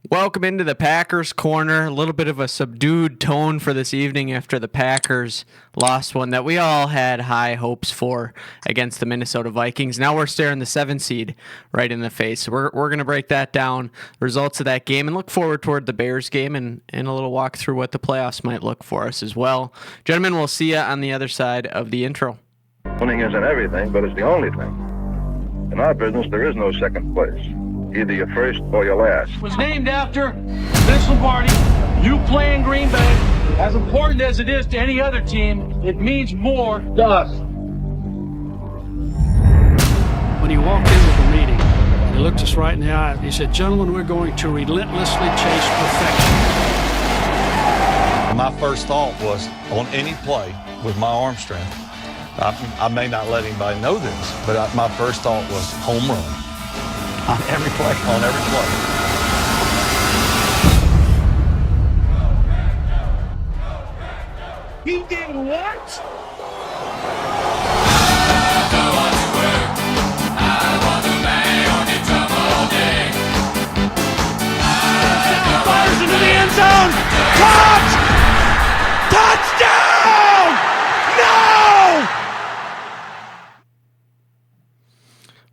Welcome into the Packers Corner. A little bit of a subdued tone for this evening after the Packers lost one that we all had high hopes for against the Minnesota Vikings. Now we're staring the 7 seed right in the face. So we're going to break that down, results of that game, and look forward toward the Bears game and a little walk through what the playoffs might look for us as well. Gentlemen, we'll see you on the other side of the intro. Winning isn't everything, but it's the only thing. In our business, there is no second place. Either you're first or you're last. It was named after Vince Lombardi. You play in Green Bay. As important as it is to any other team, it means more to us. When he walked into the meeting, he looked us right in the eye. He said, "Gentlemen, we're going to relentlessly chase perfection." My first thought was on any play with my arm strength, I may not let anybody know this, but my first thought was home run. On every play. On every play. He did what? Fires into the end zone. Caught! Touchdown! No!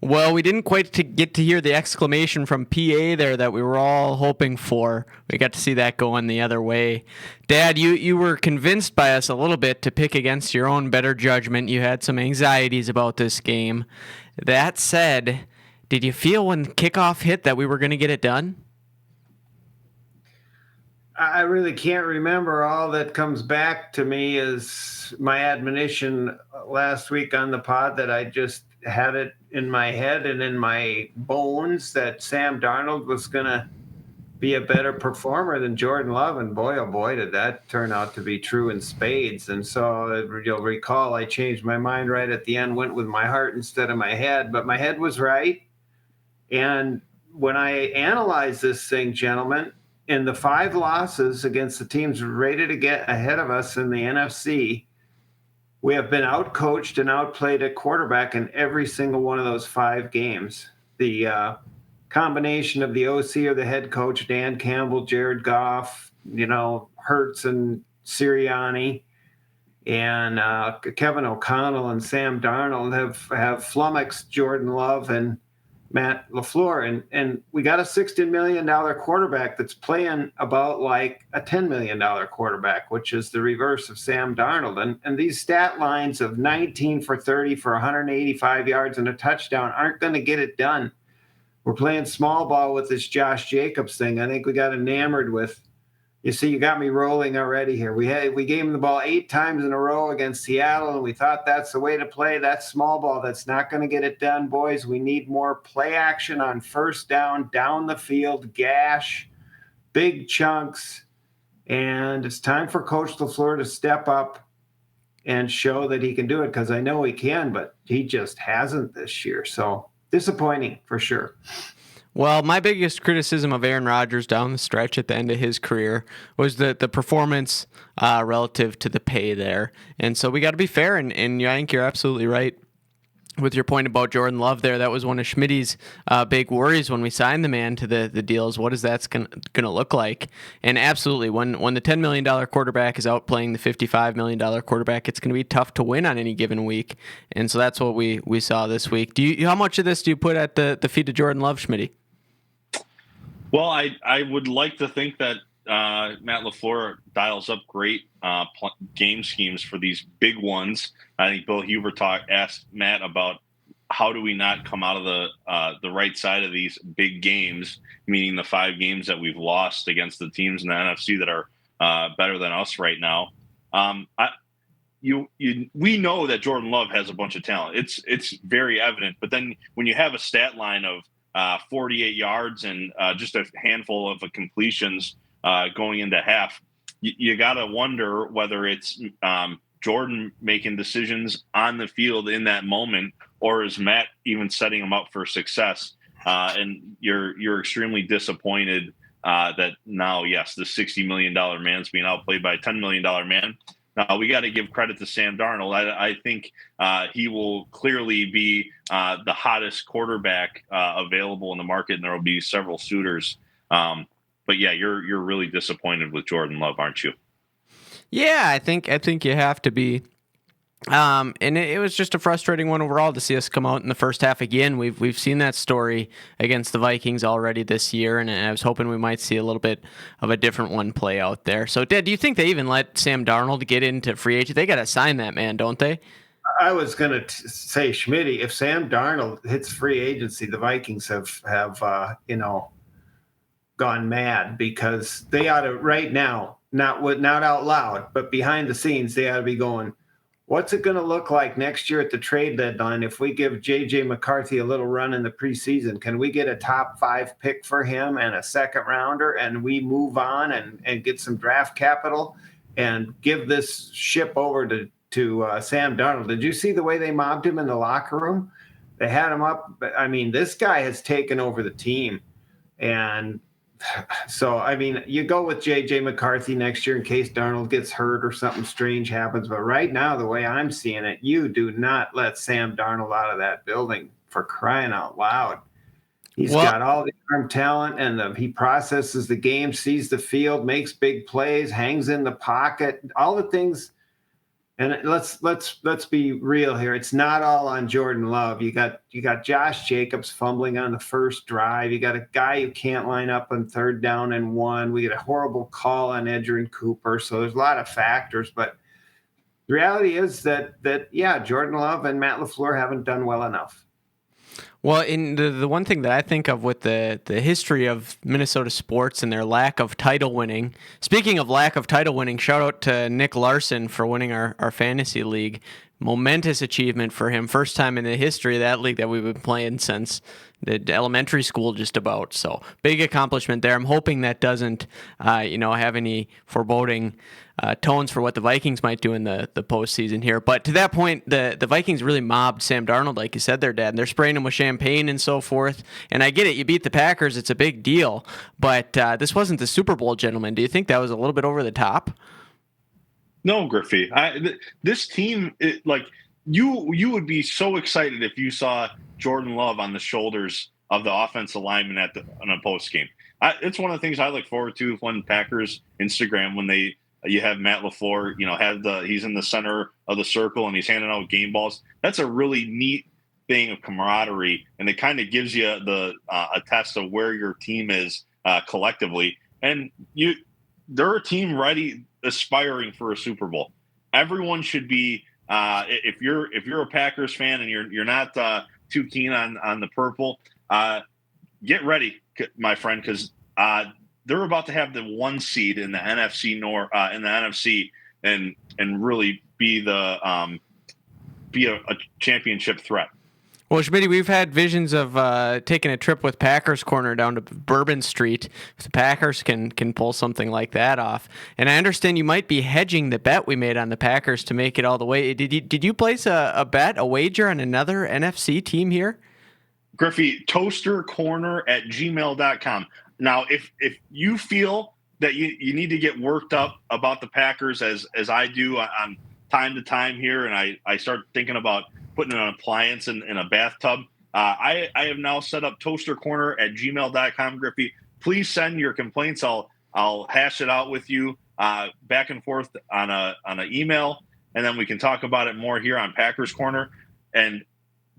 Well, we didn't quite get to hear the exclamation from PA there that we were all hoping for. We got to see that going the other way. Dad, you were convinced by us a little bit to pick against your own better judgment. You had some anxieties about this game. That said, did you feel when kickoff hit that we were going to get it done? I really can't remember. All that comes back to me is my admonition last week on the pod that I just had it in my head and in my bones that Sam Darnold was going to be a better performer than Jordan Love. And boy, oh boy, did that turn out to be true in spades. And so you'll recall I changed my mind right at the end, went with my heart instead of my head. But my head was right. And when I analyze this thing, gentlemen, in the 5 losses against the teams rated to get ahead of us in the NFC, we have been outcoached and outplayed at quarterback in every single one of those 5 games. The combination of the OC or the head coach, Dan Campbell, Jared Goff, Hurts and Sirianni, and Kevin O'Connell and Sam Darnold have flummoxed Jordan Love and Matt LaFleur, and we got a $16 million quarterback that's playing about like a $10 million quarterback, which is the reverse of Sam Darnold. And these stat lines of 19 for 30 for 185 yards and a touchdown aren't going to get it done. We're playing small ball with this Josh Jacobs thing. I think we got enamored with. You see, you got me rolling already here. We gave him the ball 8 times in a row against Seattle, and we thought that's the way to play. That's small ball. That's not going to get it done, boys. We need more play action on first down the field, gash, big chunks. And it's time for Coach LaFleur to step up and show that he can do it, because I know he can, but he just hasn't this year. So disappointing for sure. Well, my biggest criticism of Aaron Rodgers down the stretch at the end of his career was the performance relative to the pay there. And so we got to be fair, and I think you're absolutely right with your point about Jordan Love there. That was one of Schmity's big worries when we signed the man to the deals. What is that going to look like? And absolutely, when the $10 million quarterback is outplaying the $55 million quarterback, it's going to be tough to win on any given week. And so that's what we saw this week. How much of this do you put at the feet of Jordan Love, Schmity? Well, I would like to think that Matt LaFleur dials up great game schemes for these big ones. I think Bill Huber asked Matt about how do we not come out of the right side of these big games, meaning the 5 games that we've lost against the teams in the NFC that are better than us right now. We know that Jordan Love has a bunch of talent. It's very evident. But then when you have a stat line of 48 yards and just a handful of completions going into half, you got to wonder whether it's Jordan making decisions on the field in that moment, or is Matt even setting him up for success? And you're extremely disappointed that now, yes, the $60 million man's being outplayed by a $10 million man. Now, we got to give credit to Sam Darnold. I think he will clearly be the hottest quarterback available in the market, and there will be several suitors. But yeah, you're really disappointed with Jordan Love, aren't you? Yeah, I think you have to be. And it was just a frustrating one overall to see us come out in the first half again. We've seen that story against the Vikings already this year, and I was hoping we might see a little bit of a different one play out there. So, Dad, do you think they even let Sam Darnold get into free agent? They got to sign that man, don't they? I was going to say, Schmity, if Sam Darnold hits free agency, the Vikings have gone mad, because they ought to right now, not out loud, but behind the scenes, they ought to be going, what's it going to look like next year at the trade deadline if we give J.J. McCarthy a little run in the preseason? Can we get a top 5 pick for him and a second rounder, and we move on and get some draft capital and give this ship over to Sam Darnold? Did you see the way they mobbed him in the locker room? They had him up. I mean, this guy has taken over the team. And so, I mean, you go with J.J. McCarthy next year in case Darnold gets hurt or something strange happens. But right now, the way I'm seeing it, you do not let Sam Darnold out of that building, for crying out loud. He's got all the arm talent, and he processes the game, sees the field, makes big plays, hangs in the pocket, all the things. And let's be real here. It's not all on Jordan Love. You got Josh Jacobs fumbling on the first drive. You got a guy who can't line up on 3rd down and 1. We get a horrible call on Edgerrin Cooper. So there's a lot of factors, but the reality is that Jordan Love and Matt LaFleur haven't done well enough. Well, in the one thing that I think of with the history of Minnesota sports and their lack of title winning, speaking of lack of title winning, shout out to Nick Larson for winning our fantasy league. Momentous achievement for him. First time in the history of that league that we've been playing since the elementary school, just about. So big accomplishment there. I'm hoping that doesn't, have any foreboding tones for what the Vikings might do in the postseason here. But to that point, the Vikings really mobbed Sam Darnold, like you said there, Dad. And they're spraying him with champagne and so forth. And I get it. You beat the Packers. It's a big deal. But this wasn't the Super Bowl, gentlemen. Do you think that was a little bit over the top? No, Griffey. This team, you would be so excited if you saw Jordan Love on the shoulders of the offensive lineman on a post game. It's one of the things I look forward to when Packers Instagram, when you have Matt LaFleur, he's in the center of the circle and he's handing out game balls. That's a really neat thing of camaraderie, and it kind of gives you a test of where your team is collectively. And they're a team ready, aspiring for a Super Bowl. Everyone should be. If you're a Packers fan and you're not too keen on the purple, get ready, my friend, because they're about to have the 1 seed in the NFC North, in the NFC, and really be a championship threat. Well, Schmity, we've had visions of taking a trip with Packers Corner down to Bourbon Street. If the Packers can pull something like that off. And I understand you might be hedging the bet we made on the Packers to make it all the way. Did you place a bet, a wager on another NFC team here? Griffey, toastercorner@gmail.com. Now, if you feel that you need to get worked up about the Packers as I do on time to time here, and I start thinking about putting an appliance in a bathtub, I have now set up toastercorner@gmail.com, Griffey. Please send your complaints. I'll hash it out with you back and forth on an email, and then we can talk about it more here on Packers Corner. And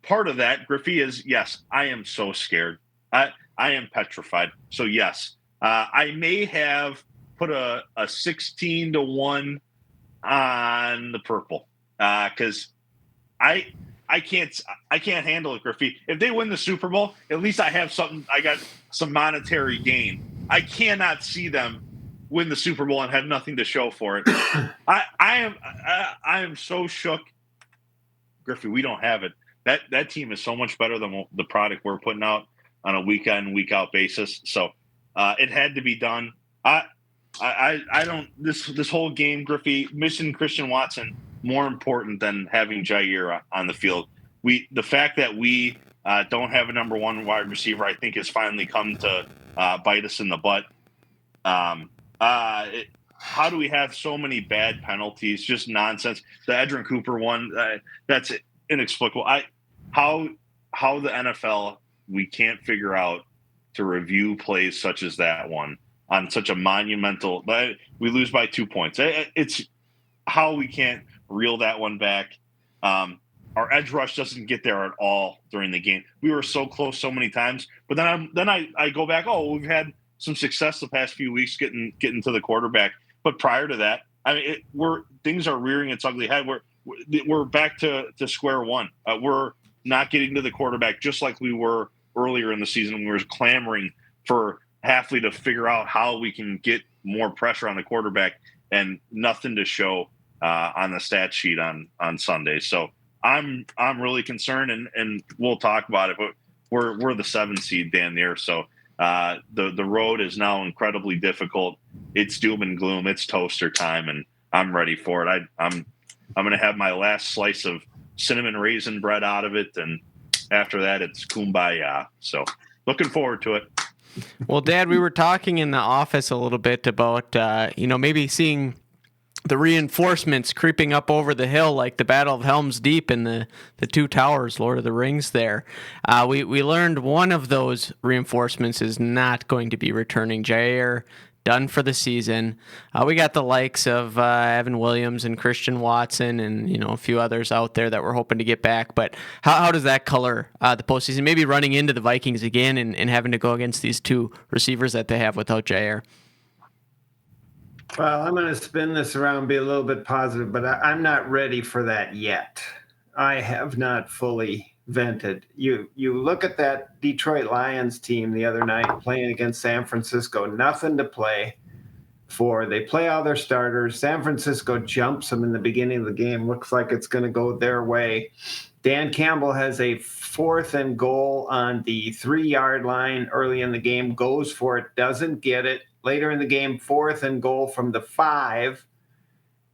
part of that, Griffey, is, yes, I am so scared. I am petrified. So, yes, I may have put a 16-1 on the purple because I can't handle it, Griffey. If they win the Super Bowl, at least I have something. I got some monetary gain. I cannot see them win the Super Bowl and have nothing to show for it. I am so shook, Griffey. We don't have it. That team is so much better than the product we're putting out on a week in, week out basis. So it had to be done. I don't. This whole game, Griffey, missing Christian Watson more important than having Jair on the field. The fact that we don't have a number 1 wide receiver, I think, has finally come to bite us in the butt. How do we have so many bad penalties? Just nonsense. The Edgerrin Cooper one, that's inexplicable. How the NFL, we can't figure out to review plays such as that one on such a monumental. But we lose by 2 points. It's how we can't reel that one back. Our edge rush doesn't get there at all during the game. We were so close so many times, but then I go back. Oh, we've had some success the past few weeks getting to the quarterback, but prior to that, I mean, things are rearing its ugly head. We're back to square one. We're not getting to the quarterback just like we were earlier in the season when we were clamoring for Hafley to figure out how we can get more pressure on the quarterback, and nothing to show on the stat sheet on Sunday. So I'm really concerned, and we'll talk about it. But we're the 7 seed down there, so the road is now incredibly difficult. It's doom and gloom. It's toaster time, and I'm ready for it. I'm going to have my last slice of cinnamon raisin bread out of it, and after that, it's kumbaya. So looking forward to it. Well, Dad, we were talking in the office a little bit about maybe seeing the reinforcements creeping up over the hill like the Battle of Helm's Deep in the Two Towers, Lord of the Rings there. We learned one of those reinforcements is not going to be returning. Jair, done for the season. We got the likes of Evan Williams and Christian Watson and a few others out there that we're hoping to get back. But how does that color the postseason? Maybe running into the Vikings again and having to go against these two receivers that they have without Jair. Well, I'm going to spin this around, be a little bit positive, but I'm not ready for that yet. I have not fully vented. You look at that Detroit Lions team the other night playing against San Francisco, nothing to play for. They play all their starters. San Francisco jumps them in the beginning of the game. Looks like it's going to go their way. Dan Campbell has a 4th and goal on the 3-yard line early in the game, goes for it, doesn't get it. Later in the game, 4th and goal from the 5,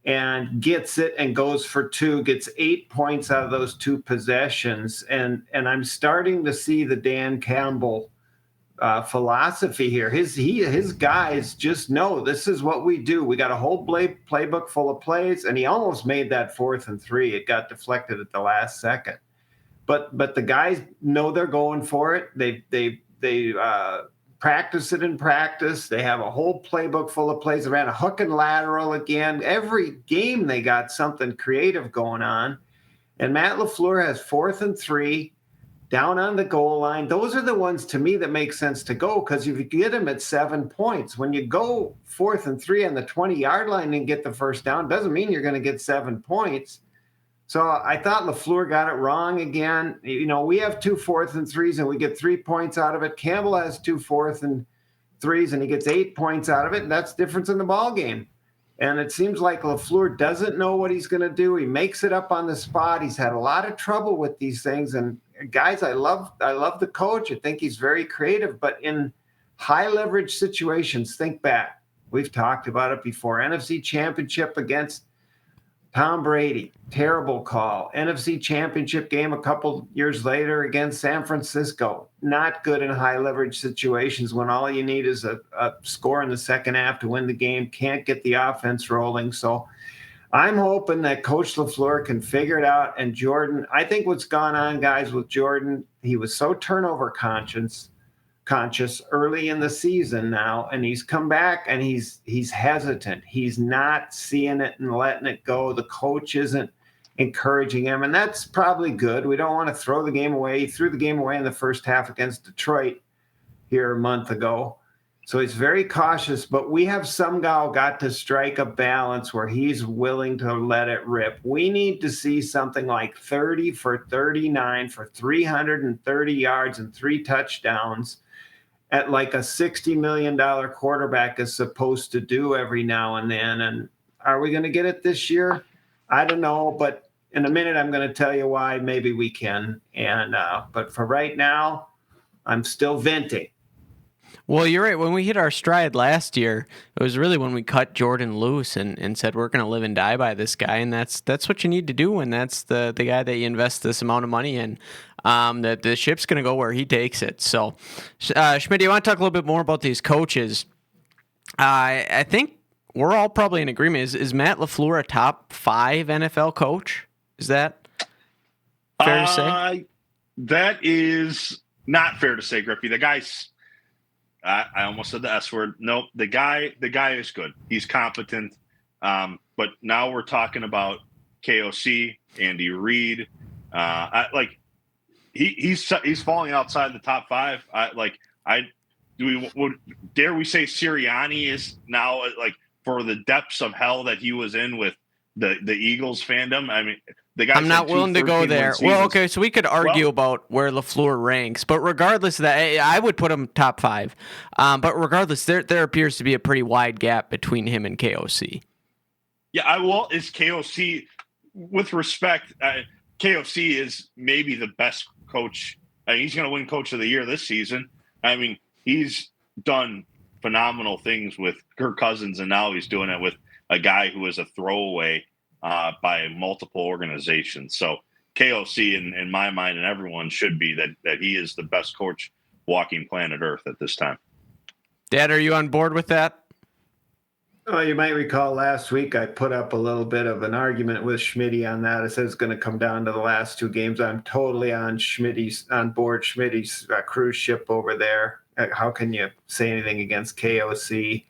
and gets it and goes for 2, gets 8 points out of those 2 possessions. And I'm starting to see the Dan Campbell philosophy here. His guys just know this is what we do. We got a whole playbook full of plays, and he almost made that 4th and 3. It got deflected at the last second. But the guys know they're going for it. They practice it in practice. They have a whole playbook full of plays. They ran a hook and lateral again. Every game they got something creative going on. And Matt LaFleur has 4th and 3 down on the goal line. Those are the ones to me that make sense to go, because if you get them at 7 points, when you go 4th and 3 on the 20-yard line and get the first down, doesn't mean you're going to get 7 points. So I thought LaFleur got it wrong again. We have 2 4th and 3s and we get 3 points out of it. Campbell has 2 4th and 3s and he gets 8 points out of it. And that's difference in the ball game. And it seems like LaFleur doesn't know what he's going to do. He makes it up on the spot. He's had a lot of trouble with these things. And guys, I love the coach. I think he's very creative. But in high leverage situations, think back. We've talked about it before. NFC Championship against Tom Brady, terrible call. NFC Championship game a couple years later against San Francisco, not good in high leverage situations when all you need is a score in the second half to win the game. Can't get the offense rolling. So I'm hoping that Coach LaFleur can figure it out. And Jordan, I think what's gone on, guys, with Jordan, he was so turnover conscious early in the season now, and he's come back and he's hesitant. He's not seeing it and letting it go. The coach isn't encouraging him, and that's probably good. We don't want to throw the game away. He threw the game away in the first half against Detroit here a month ago. So he's very cautious, but we have somehow got to strike a balance where he's willing to let it rip. We need to see something like 30 for 39 for 330 yards and 3 touchdowns at like a $60 million quarterback is supposed to do every now and then. And are we going to get it this year? I don't know, but in a minute, I'm going to tell you why maybe we can. And but for right now, I'm still venting. Well, you're right. When we hit our stride last year, it was really when we cut Jordan loose and said, we're going to live and die by this guy. And that's what you need to do when that's the guy that you invest this amount of money in. That the ship's going to go where he takes it. So, Schmity, I want to talk a little bit more about these coaches. I think we're all probably in agreement. Is Matt LaFleur a top 5 NFL coach? Is that fair to say? That is not fair to say, Griffey. The guy's I almost said the S word. Nope. The guy is good. He's competent. But now we're talking about KOC, Andy Reid. He's falling outside the top 5. Dare we say Sirianni is now like for the depths of hell that he was in with the Eagles fandom. I mean, the guy. I'm not willing to go there. Well, okay, so we could argue about where LaFleur ranks, but regardless of that, I would put him top 5. But regardless, there appears to be a pretty wide gap between him and KOC. Yeah, is KOC, with respect, KOC is maybe the best coach. He's going to win Coach of the Year this season. I mean, he's done phenomenal things with Kirk Cousins, and now he's doing it with a guy who is a throwaway by multiple organizations. So KOC, in my mind, and everyone should be that he is the best coach walking planet Earth at this time. Dad, are you on board with that? Well, you might recall last week I put up a little bit of an argument with Schmity on that. I said it's going to come down to the last 2 games. I'm totally on board Schmity's cruise ship over there. How can you say anything against KOC?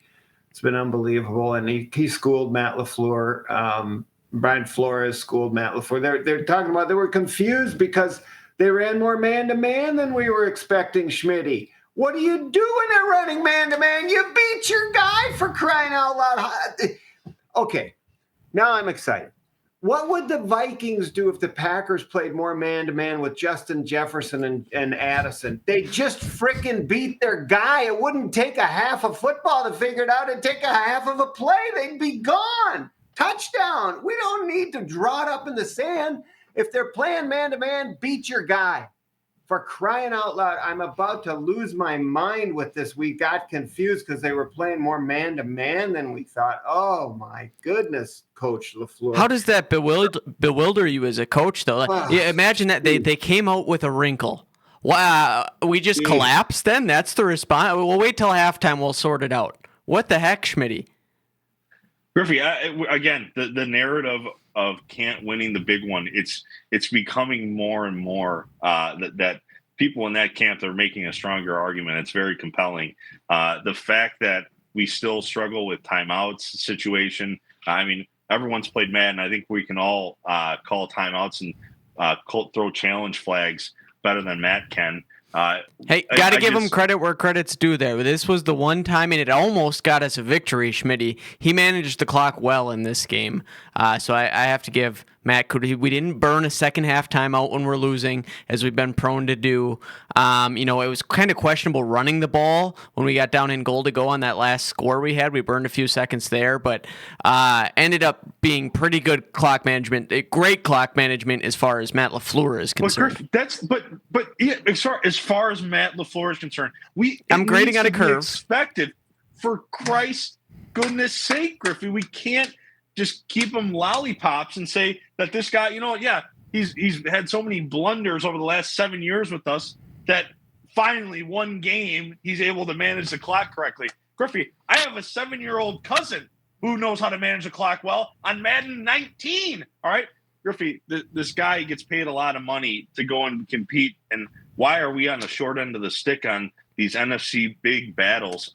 It's been unbelievable, and he schooled Matt LaFleur. Brian Flores schooled Matt LaFleur. They're talking about they were confused because they ran more man-to-man than we were expecting, Schmity. What do you do when they're running man-to-man? You beat your guy, for crying out loud. Okay, now I'm excited. What would the Vikings do if the Packers played more man-to-man with Justin Jefferson and Addison? They just freaking beat their guy. It wouldn't take a half of football to figure it out. It'd take a half of a play. They'd be gone. Touchdown. We don't need to draw it up in the sand. If they're playing man-to-man, beat your guy. For crying out loud, I'm about to lose my mind with this. We got confused because they were playing more man-to-man than we thought. Oh, my goodness, Coach LaFleur. How does that bewilder you as a coach, though? Yeah, imagine that they came out with a wrinkle. Wow, we just collapsed then? That's the response? We'll wait till halftime. We'll sort it out. What the heck, Schmitty? Griffey, again, the narrative of Kent winning the big one, it's becoming more and more that people in that camp are making a stronger argument. It's very compelling. The fact that we still struggle with timeouts situation. I mean, everyone's played Madden. I think we can all call timeouts and throw challenge flags better than Matt can. Hey, got to give him credit where credit's due there. This was the one time, and it almost got us a victory, Schmitty. He managed the clock well in this game. So I have to give Matt, we didn't burn a second half timeout when we're losing, as we've been prone to do. It was kind of questionable running the ball when we got down in goal to go on that last score we had. We burned a few seconds there, but ended up being pretty good clock management, great clock management as far as Matt LaFleur is concerned. But as far as Matt LaFleur is concerned, I'm grading on a curve. Expected, for Christ's goodness sake, Griffey, we can't just keep him lollipops and say that this guy, he's had so many blunders over the last 7 years with us that finally one game he's able to manage the clock correctly. Griffey, I have a 7-year-old cousin who knows how to manage the clock well on Madden 19. All right, Griffey, this guy gets paid a lot of money to go and compete, and why are we on the short end of the stick on these NFC big battles?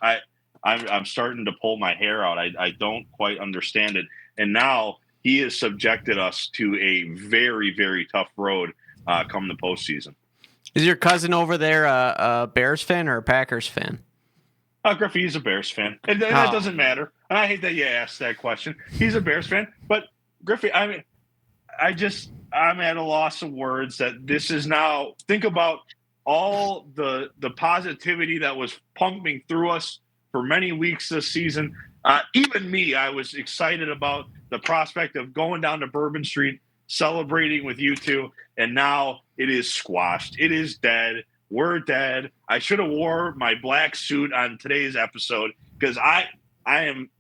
I'm starting to pull my hair out. I don't quite understand it. And now he has subjected us to a very, very tough road come the postseason. Is your cousin over there a Bears fan or a Packers fan? Griffey, he's a Bears fan. And that doesn't matter. And I hate that you asked that question. He's a Bears fan. But, Griffey, I mean, I'm at a loss of words that this is now – think about all the positivity that was pumping through us for many weeks this season. Even me, I was excited about the prospect of going down to Bourbon Street, celebrating with you two, and now it is squashed. It is dead. We're dead. I should have wore my black suit on today's episode because I am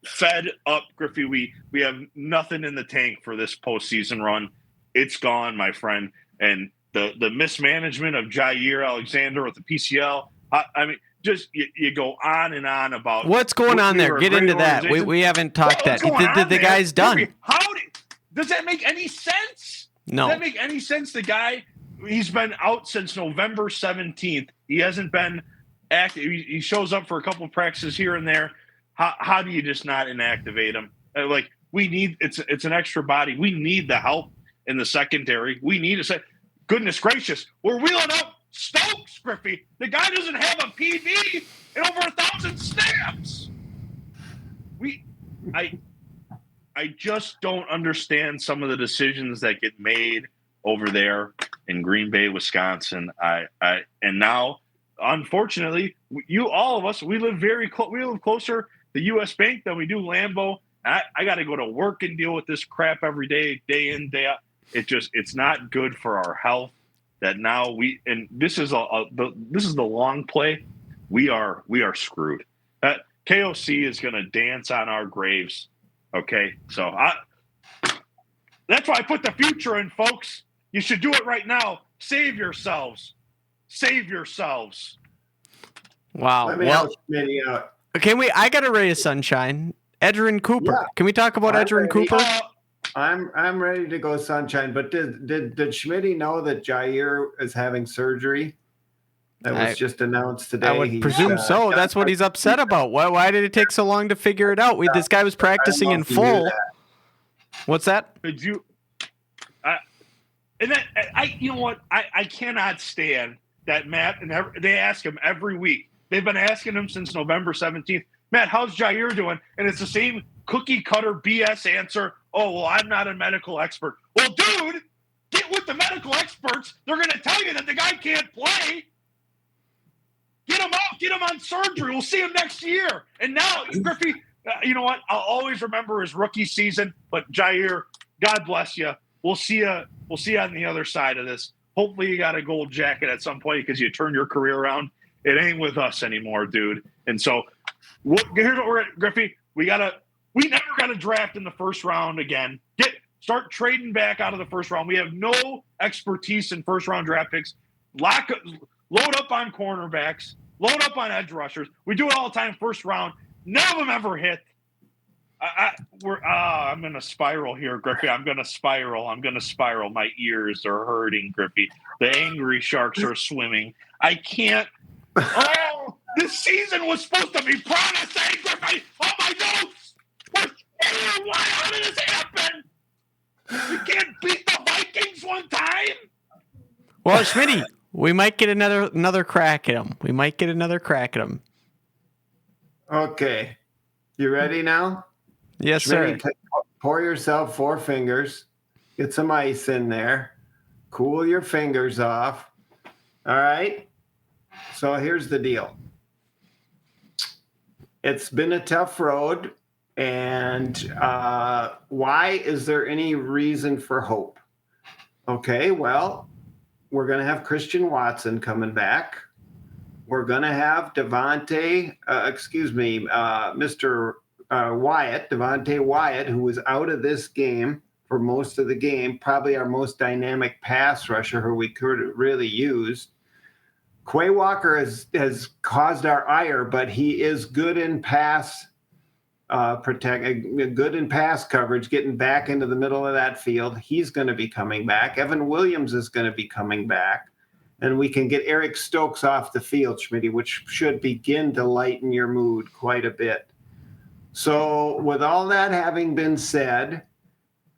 fed up, Griffey. We have nothing in the tank for this postseason run. It's gone, my friend. And the mismanagement of Jair Alexander with the PCL, I mean, just you go on and on about what's going on there. Get into that. We haven't talked that. The guy's done. Does that make any sense? No. Does that make any sense? The guy, he's been out since November 17th. He hasn't been active. He shows up for a couple of practices here and there. How do you just not inactivate him? Like, we need it's an extra body. We need the help in the secondary. We need to say, goodness gracious, we're wheeling up Stokes, Griffey. The guy doesn't have a PB in over 1,000 snaps. I just don't understand some of the decisions that get made over there in Green Bay, Wisconsin. And now, unfortunately, all of us, we live we live closer to U.S. Bank than we do Lambeau. I got to go to work and deal with this crap every day in, day out. It's not good for our health. That now this is the long play. We are screwed. KOC is going to dance on our graves. Okay, so that's why I put the future in, folks. You should do it right now. Save yourselves. Save yourselves. Wow. Let me help Schmitty out. I got a ray of sunshine. Edgerrin Cooper. Yeah. Can we talk about Edgerrin Cooper? I'm ready to go sunshine. But did Schmitty know that Jair is having surgery? That was just announced today. I would presume so. That's what he's upset about. Why did it take so long to figure it out? This guy was practicing in full. What's that? Did you? You know what? I cannot stand that Matt, and they ask him every week. They've been asking him since November 17th. Matt, how's Jair doing? And it's the same cookie cutter BS answer. Oh, well, I'm not a medical expert. Well, dude, get with the medical experts. They're going to tell you that the guy can't play. Get him out. Get him on surgery. We'll see him next year. And now, Griffey, you know what? I'll always remember his rookie season. But Jair, God bless you. We'll see you. We'll see you on the other side of this. Hopefully, you got a gold jacket at some point because you turned your career around. It ain't with us anymore, dude. And so, here's what we're at, Griffey. We never got to draft in the first round again. Start trading back out of the first round. We have no expertise in first round draft picks. Load up on cornerbacks. Load up on edge rushers. We do it all the time. First round. None of them ever hit. I'm going to spiral here, Griffey. I'm going to spiral. My ears are hurting, Griffey. The angry sharks are swimming. I can't. Oh, this season was supposed to be promising, Griffey. Oh, my notes. How did this happen? We can't beat the Vikings one time. Well, Schmitty, we might get another crack at him. Okay. You ready now? Yes, Schmitty, sir. Pour yourself 4 fingers. Get some ice in there. Cool your fingers off. All right? So here's the deal. It's been a tough road. And why is there any reason for hope? Okay, well, we're going to have Christian Watson coming back. We're going to have Devontae Wyatt, who was out of this game for most of the game, probably our most dynamic pass rusher who we could really use. Quay Walker has caused our ire, but he is good in pass good in pass coverage, getting back into the middle of that field. He's going to be coming back. Evan Williams is going to be coming back. And we can get Eric Stokes off the field, Schmitty, which should begin to lighten your mood quite a bit. So with all that having been said,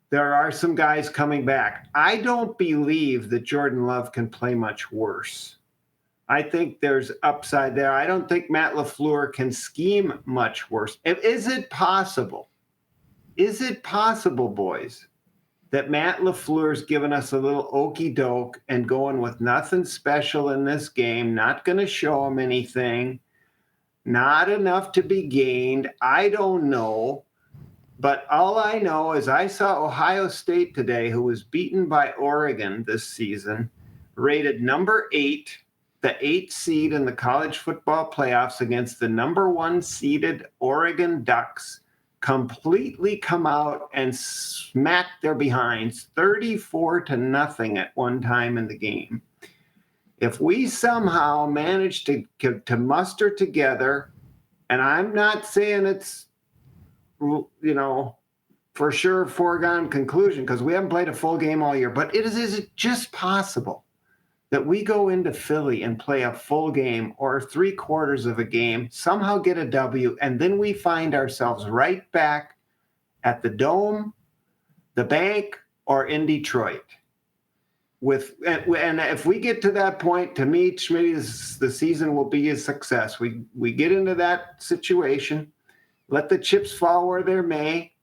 there are some guys coming back. I don't believe that Jordan Love can play much worse. I think there's upside there. I don't think Matt LaFleur can scheme much worse. Is it possible? Is it possible, boys, that Matt LaFleur's given us a little okey doke and going with nothing special in this game, not going to show him anything, not enough to be gained? I don't know. But all I know is I saw Ohio State today, who was beaten by Oregon this season, rated number 8, the 8th seed in the college football playoffs against the number 1 seeded Oregon Ducks, completely come out and smack their behinds 34-0 at one time in the game. If we somehow manage to muster together, and I'm not saying it's, for sure foregone conclusion because we haven't played a full game all year, but is it just possible that we go into Philly and play a full game or 3/4 of a game, somehow get a W, and then we find ourselves right back at the Dome, the Bank, or in Detroit. And if we get to that point, to me, Schmity, the season will be a success. We get into that situation, let the chips fall where they may,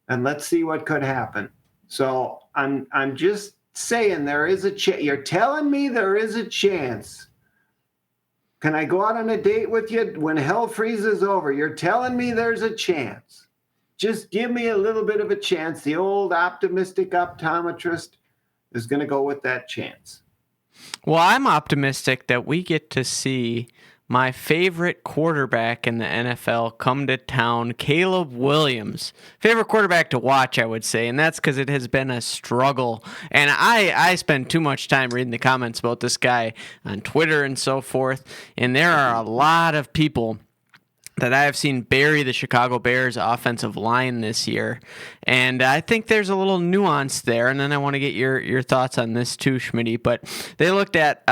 and let's see what could happen. So I'm just saying there is a chance. You're telling me there is a chance. Can I go out on a date with you when hell freezes over? You're telling me there's a chance. Just give me a little bit of a chance. The old optimistic optometrist is going to go with that chance. Well, I'm optimistic that we get to see my favorite quarterback in the NFL come to town, Caleb Williams. Favorite quarterback to watch, I would say, and that's because it has been a struggle. And I spend too much time reading the comments about this guy on Twitter and so forth, and there are a lot of people that I have seen bury the Chicago Bears offensive line this year. And I think there's a little nuance there. And then I want to get your thoughts on this too, Schmity. But they looked at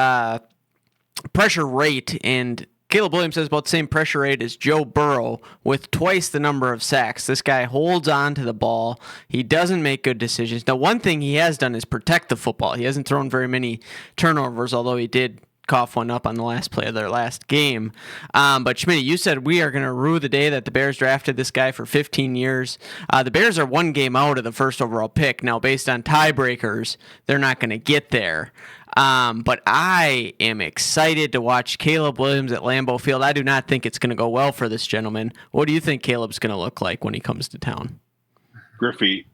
pressure rate, and Caleb Williams has about the same pressure rate as Joe Burrow with twice the number of sacks. This guy holds on to the ball. He doesn't make good decisions. Now, one thing he has done is protect the football. He hasn't thrown very many turnovers, although he did cough one up on the last play of their last game. But Schmity, you said we are going to rue the day that the Bears drafted this guy for 15 years. The Bears are one game out of the first overall pick. Now, based on tiebreakers, they're not going to get there. But I am excited to watch Caleb Williams at Lambeau Field. I do not think it's going to go well for this gentleman. What do you think Caleb's going to look like when he comes to town? Griffey,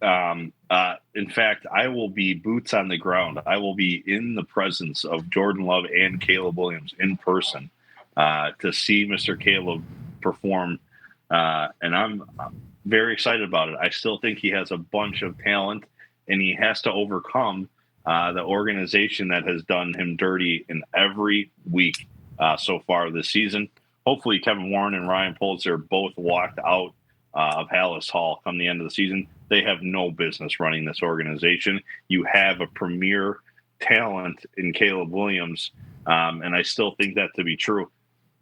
in fact, I will be boots on the ground. I will be in the presence of Jordan Love and Caleb Williams in person to see Mr. Caleb perform. And I'm very excited about it. I still think he has a bunch of talent, and he has to overcome the organization that has done him dirty in every week so far this season. Hopefully Kevin Warren and Ryan Pulitzer both walked out of Hallis Hall come the end of the season. They have no business running this organization. You have a premier talent in Caleb Williams, and I still think that to be true.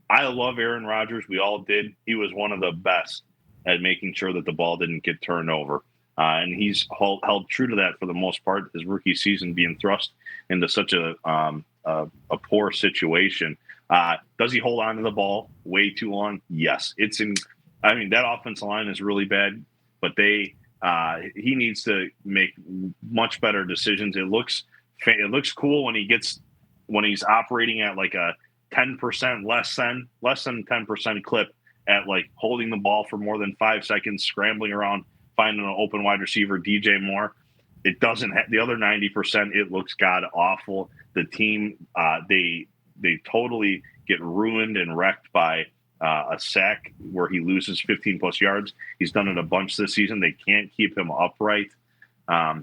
I love Aaron Rodgers. We all did. He was one of the best at making sure that the ball didn't get turned over. And he's held true to that for the most part, his rookie season being thrust into such a poor situation. Does he hold on to the ball way too long? Yes. That offensive line is really bad, but he needs to make much better decisions. It looks cool when he's operating at like a 10% less than 10% clip at like holding the ball for more than 5 seconds, scrambling around, finding an open wide receiver, DJ Moore. It doesn't have the other 90%. It looks god awful. The team, they totally get ruined and wrecked by a sack where he loses 15 plus yards. He's done it a bunch this season. They can't keep him upright. But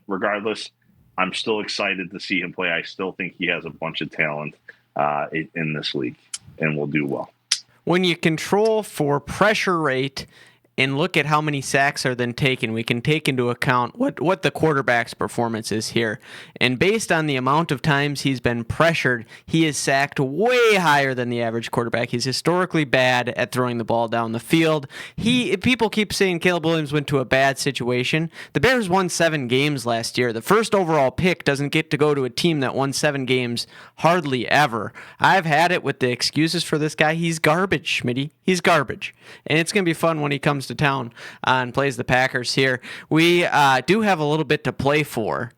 regardless, I'm still excited to see him play. I still think he has a bunch of talent in this league and will do well. When you control for pressure rate and look at how many sacks are then taken, we can take into account what the quarterback's performance is here. And based on the amount of times he's been pressured, he is sacked way higher than the average quarterback. He's historically bad at throwing the ball down the field. People keep saying Caleb Williams went to a bad situation. The Bears won 7 games last year. The first overall pick doesn't get to go to a team that won 7 games hardly ever. I've had it with the excuses for this guy. He's garbage, Schmitty. He's garbage. And it's going to be fun when he comes to town and plays the Packers here. We do have a little bit to play for.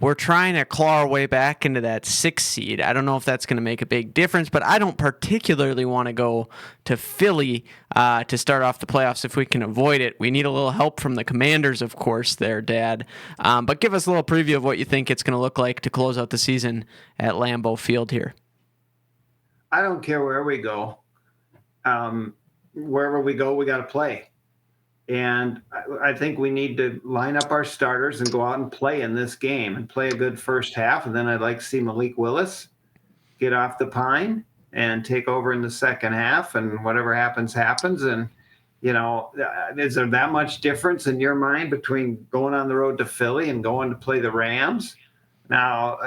We're trying to claw our way back into that 6th seed. I don't know if that's going to make a big difference, but I don't particularly want to go to Philly to start off the playoffs if we can avoid it. We need a little help from the Commanders, of course, there, Dad. But give us a little preview of what you think it's going to look like to close out the season at Lambeau Field here. I don't care where we go. Wherever we go, we got to play. And I think we need to line up our starters and go out and play in this game and play a good first half. And then I'd like to see Malik Willis get off the pine and take over in the second half, and whatever happens, happens. And, is there that much difference in your mind between going on the road to Philly and going to play the Rams? now,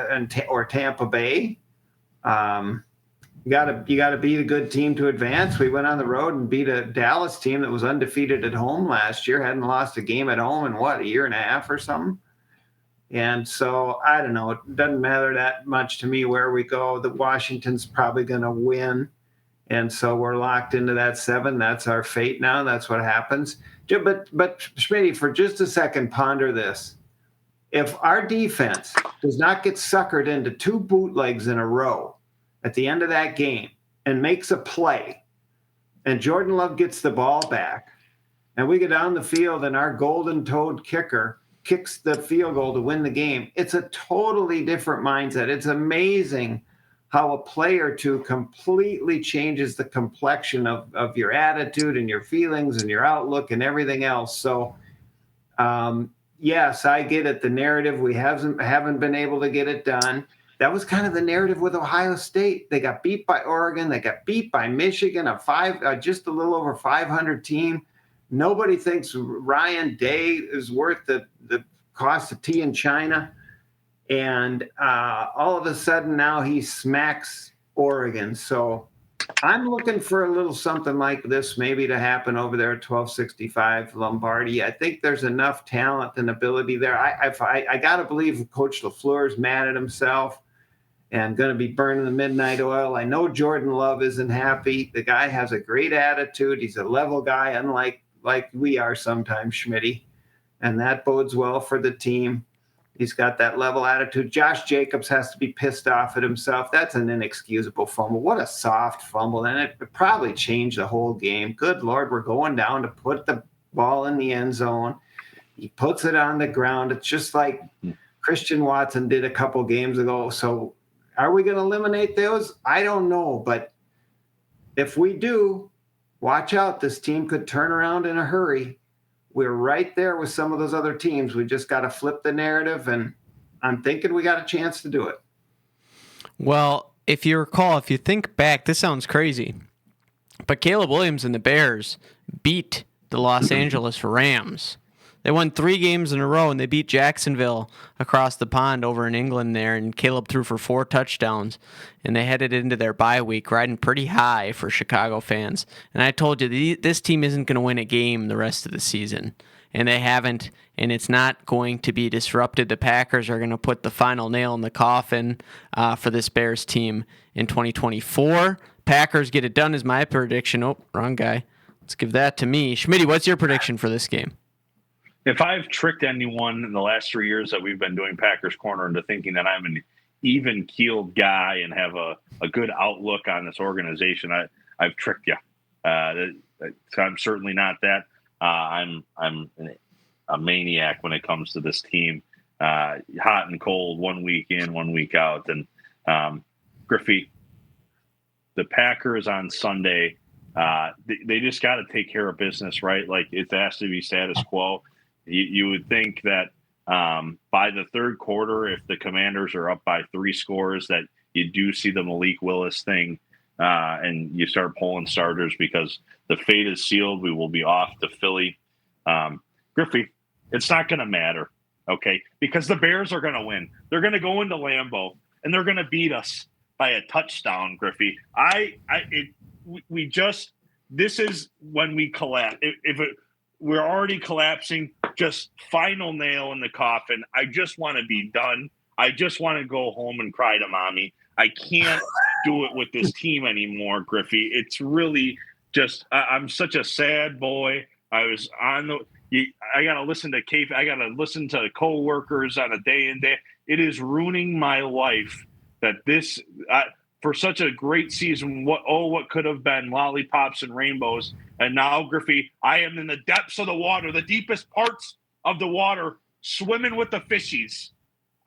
or Tampa Bay. You gotta beat a good team to advance. We went on the road and beat a Dallas team that was undefeated at home last year, hadn't lost a game at home in a year and a half or something. And so I don't know. It doesn't matter that much to me where we go. The Washington's probably going to win, and so we're locked into that 7. That's our fate now. That's what happens. But Schmity, for just a second, ponder this. If our defense does not get suckered into 2 bootlegs in a row at the end of that game and makes a play, and Jordan Love gets the ball back, and we go down the field and our golden-toed kicker kicks the field goal to win the game, it's a totally different mindset. It's amazing how a play or two completely changes the complexion of your attitude and your feelings and your outlook and everything else. So, yes, I get it. The narrative, we haven't been able to get it done. That was kind of the narrative with Ohio State. They got beat by Oregon. They got beat by Michigan, just a little over 500 team. Nobody thinks Ryan Day is worth the cost of tea in China. And all of a sudden now he smacks Oregon. So I'm looking for a little something like this maybe to happen over there at 1265 Lombardi. I think there's enough talent and ability there. I got to believe Coach LaFleur is mad at himself and going to be burning the midnight oil. I know Jordan Love isn't happy. The guy has a great attitude. He's a level guy, unlike we are sometimes, Schmity, and that bodes well for the team. He's got that level attitude. Josh Jacobs has to be pissed off at himself. That's an inexcusable fumble. What a soft fumble, and it probably changed the whole game. Good Lord, we're going down to put the ball in the end zone. He puts it on the ground. It's just like Christian Watson did a couple games ago. So are we going to eliminate those? I don't know, but if we do, watch out. This team could turn around in a hurry. We're right there with some of those other teams. We just got to flip the narrative, and I'm thinking we got a chance to do it. Well, if you recall, if you think back, this sounds crazy, but Caleb Williams and the Bears beat the Los Angeles Rams. They won 3 games in a row, and they beat Jacksonville across the pond over in England there, and Caleb threw for 4 touchdowns, and they headed into their bye week riding pretty high for Chicago fans. And I told you, this team isn't going to win a game the rest of the season, and they haven't, and it's not going to be disrupted. The Packers are going to put the final nail in the coffin for this Bears team in 2024. Packers get it done is my prediction. Oh, wrong guy. Let's give that to me. Schmity, what's your prediction for this game? If I've tricked anyone in the last 3 years that we've been doing Packers Corner into thinking that I'm an even-keeled guy and have a good outlook on this organization, I've tricked you. So I'm certainly not that. I'm a maniac when it comes to this team. Hot and cold, 1 week in, 1 week out. And Griffey, the Packers on Sunday, they just got to take care of business, right? Like, it has to be status quo. You would think that by the third quarter, if the Commanders are up by 3 scores, that you do see the Malik Willis thing and you start pulling starters because the fate is sealed. We will be off to Philly. Griffey, it's not going to matter, okay? Because the Bears are going to win. They're going to go into Lambeau, and they're going to beat us by a touchdown, Griffey. This is when we collapse. We're already collapsing, just final nail in the coffin. I just want to be done. I just want to go home and cry to mommy. I can't do it with this team anymore, Griffey. It's really just, I'm such a sad boy. I was on I got to listen to Kate. I got to listen to coworkers on a day and day. It is ruining my life that for such a great season, what could have been lollipops and rainbows. And now, Griffey, I am in the depths of the water, the deepest parts of the water, swimming with the fishies.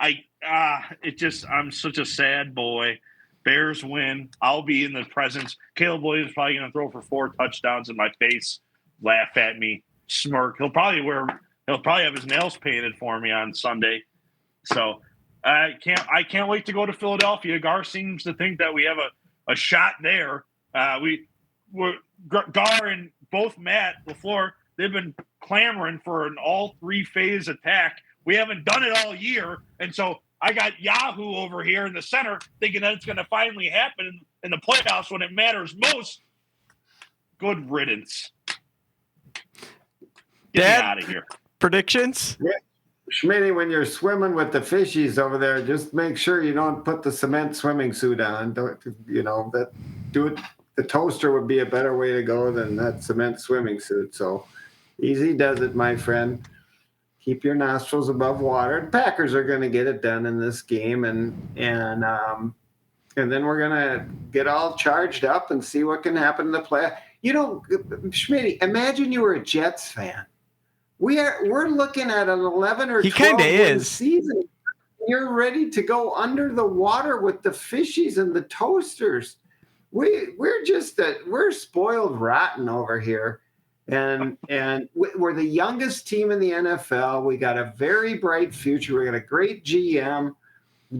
I'm such a sad boy. Bears win. I'll be in the presence. Caleb Williams is probably going to throw for 4 touchdowns in my face, laugh at me, smirk. He'll probably have his nails painted for me on Sunday. So I can't wait to go to Philadelphia. Gar seems to think that we have a shot there. Gar and both Matt LaFleur, they've been clamoring for an all 3-phase attack. We haven't done it all year, and so I got Yahoo over here in the center thinking that it's going to finally happen in the playoffs when it matters most. Good riddance. Get me out of here. Predictions? Yeah. Schmity, when you're swimming with the fishies over there, just make sure you don't put the cement swimming suit on. Don't, do it. The toaster would be a better way to go than that cement swimming suit. So easy does it, my friend. Keep your nostrils above water. The Packers are going to get it done in this game, and then we're going to get all charged up and see what can happen in the play. Schmity, imagine you were a Jets fan. We're looking at an 11 or 12 win season. You're ready to go under the water with the fishies and the toasters. We're spoiled rotten over here, and we're the youngest team in the NFL. We got a very bright future. We got a great GM.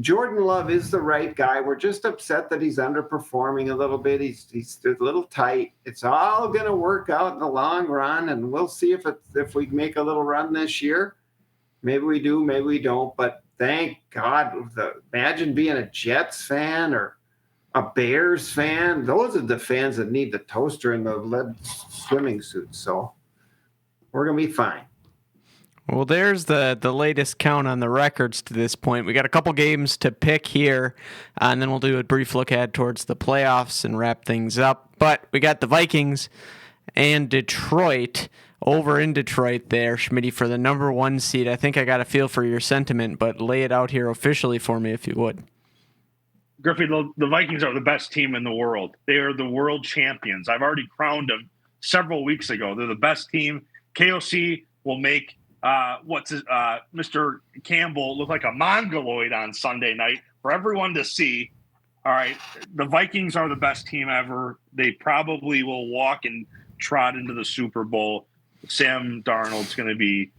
Jordan Love is the right guy. We're just upset that he's underperforming a little bit. He's a little tight. It's all going to work out in the long run, and we'll see if we make a little run this year. Maybe we do, maybe we don't. But thank God, imagine being a Jets fan or a Bears fan. Those are the fans that need the toaster and the lead swimming suits. So we're going to be fine. Well, there's the latest count on the records to this point. We got a couple games to pick here, and then we'll do a brief look ahead towards the playoffs and wrap things up. But we got the Vikings and Detroit over in Detroit there, Schmity, for the number 1 seed. I think I got a feel for your sentiment, but lay it out here officially for me if you would. Griffey, the Vikings are the best team in the world. They are the world champions. I've already crowned them several weeks ago. They're the best team. KOC will make Mr. Campbell look like a mongoloid on Sunday night for everyone to see. All right, the Vikings are the best team ever. They probably will walk and trot into the Super Bowl. Sam Darnold's going to be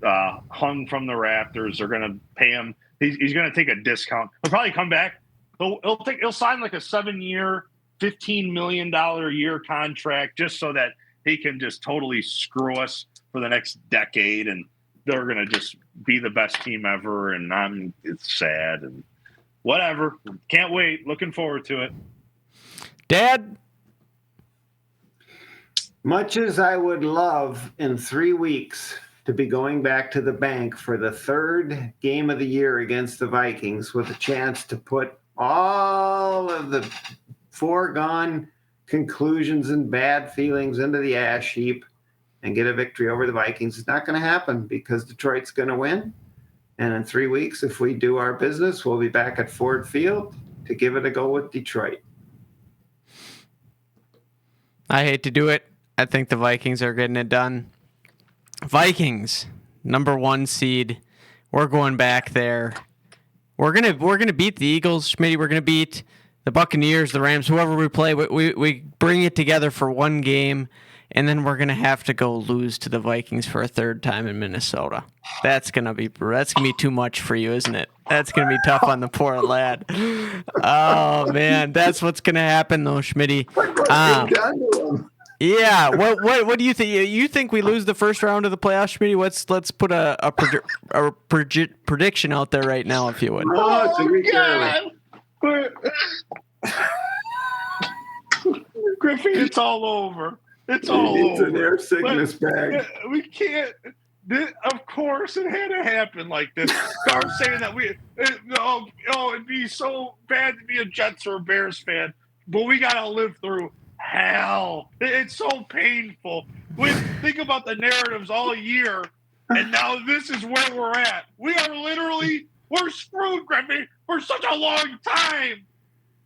hung from the rafters. They're going to pay him. He's going to take a discount. He'll probably come back. He'll sign like a 7-year, $15 million a year contract just so that he can just totally screw us for the next decade, and they're going to just be the best team ever, and it's sad and whatever. Can't wait. Looking forward to it. Dad? Much as I would love in 3 weeks to be going back to the bank for the 3rd game of the year against the Vikings with a chance to put all of the foregone conclusions and bad feelings into the ash heap and get a victory over the Vikings, it's not going to happen because Detroit's going to win. And in 3 weeks, if we do our business, we'll be back at Ford Field to give it a go with Detroit. I hate to do it. I think the Vikings are getting it done. Vikings, number 1 seed. We're going back there. We're gonna beat the Eagles, Schmity. We're gonna beat the Buccaneers, the Rams, whoever we play. We bring it together for 1 game. And then we're gonna have to go lose to the Vikings for a 3rd time in Minnesota. That's gonna be too much for you, isn't it? That's gonna be tough on the poor lad. Oh man, that's what's gonna happen though, Schmity. Yeah. What do you think? You think we lose the first round of the playoffs, Schmity? Let's put a prediction out there right now, if you would. Oh, it's a week early. Griffey, it's all over. It's all over. It's an air sickness bag. We can't. Of course, it had to happen like this. I'm saying that it'd be so bad to be a Jets or a Bears fan, but we got to live through hell. It's so painful. Think about the narratives all year, and now this is where we're at. We're screwed, Griffey, for such a long time.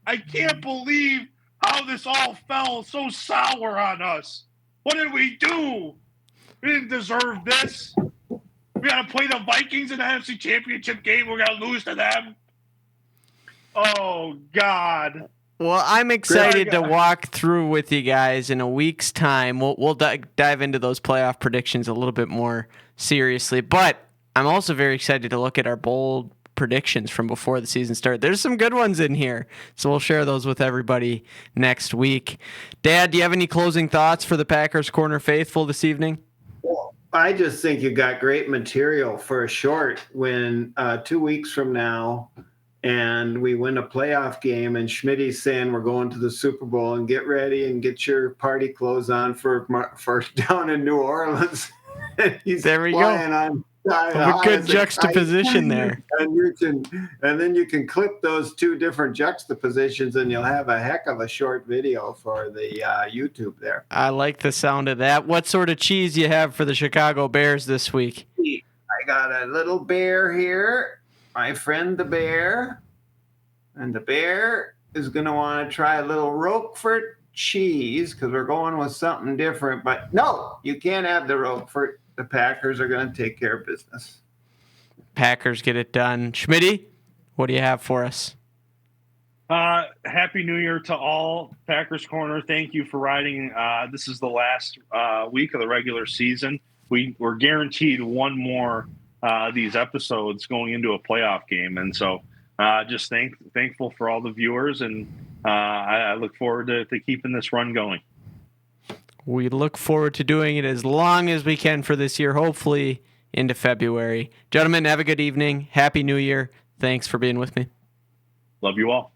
I can't believe how this all fell so sour on us. What did we do? We didn't deserve this. We got to play the Vikings in the NFC Championship game. We're going to lose to them. Oh, God. Well, I'm excited to walk through with you guys in a week's time. We'll dive into those playoff predictions a little bit more seriously. But I'm also very excited to look at our bold predictions from before the season started. There's some good ones in here, so we'll share those with everybody next week. Dad, do you have any closing thoughts for the Packers Corner faithful this evening? I just think you got great material for a short when 2 weeks from now and we win a playoff game and Schmity's saying we're going to the Super Bowl and get ready and get your party clothes on for down in New Orleans. He's there we flying go. on A good juxtaposition there. And then you can clip those two different juxtapositions and you'll have a heck of a short video for the YouTube there. I like the sound of that. What sort of cheese you have for the Chicago Bears this week? I got a little bear here, my friend the bear. And the bear is going to want to try a little Roquefort cheese because we're going with something different. But no, you can't have the Roquefort. The Packers are going to take care of business. Packers get it done. Schmity, what do you have for us? Happy New Year to all. Packers Corner, thank you for riding. This is the last week of the regular season. We're guaranteed one more these episodes going into a playoff game. And so just thankful for all the viewers. And I look forward to keeping this run going. We look forward to doing it as long as we can for this year, hopefully into February. Gentlemen, have a good evening. Happy New Year. Thanks for being with me. Love you all.